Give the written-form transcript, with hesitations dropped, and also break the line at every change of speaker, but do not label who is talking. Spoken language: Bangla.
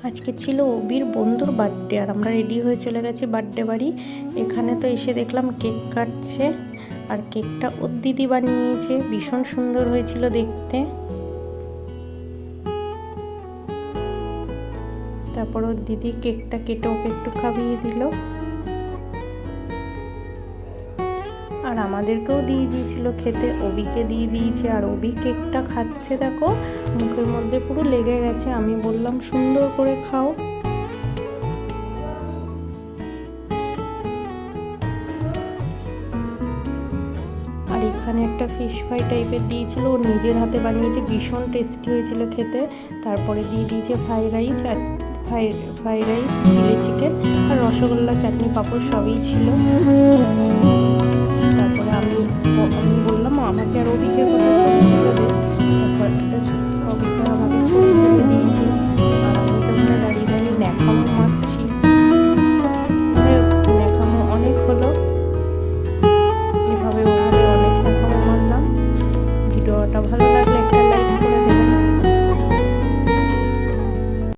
আজকে ছিল অবির বন্ধুর বার্থডে, আর আমরা রেডি হয়ে চলে গেছি বার্থডে বাড়ি। এখানে তো এসে দেখলাম কেক কাটছে, আর কেকটা ওর দিদি বানিয়েছে, ভীষণ সুন্দর হয়েছিল দেখতে। তারপর ওর দিদি কেকটা কেটে ওকে একটু খাইয়ে দিল, আর আমাদেরকেও দিয়ে দিয়েছিল খেতে, অবিকে দিয়ে দিয়েছে। আর অবি কেকটা খাচ্ছে, দেখো মুখের মধ্যে পুরো লেগে গেছে। আমি বললাম সুন্দর করে খাও। আর এখানে একটা ফিশ ফ্রাই টাইপের দিয়েছিল, ও নিজের হাতে বানিয়েছে, ভীষণ টেস্টি হয়েছিল খেতে। তারপরে দিয়ে দিয়েছে ফ্রাইড রাইস, আর ফ্রাইড রাইস, চিলি চিকেন, আর রসগোল্লা, চাটনি, পাঁপড় সবই ছিল। তারপরে আমি বললাম আমাকে আর অবিকে কথা ছবি তুলে দে। তারপর অবিকে আমাকে ছবি তুলে দিয়েছি, আর আমি তো ওখানে দাঁড়িয়ে দাঁড়িয়ে ন্যাকামো মারছি। ন্যাকামো অনেক হলো, এভাবে ওভাবে অনেক ন্যাকামো মারলাম। ভিডিওটা ভালো লাগলে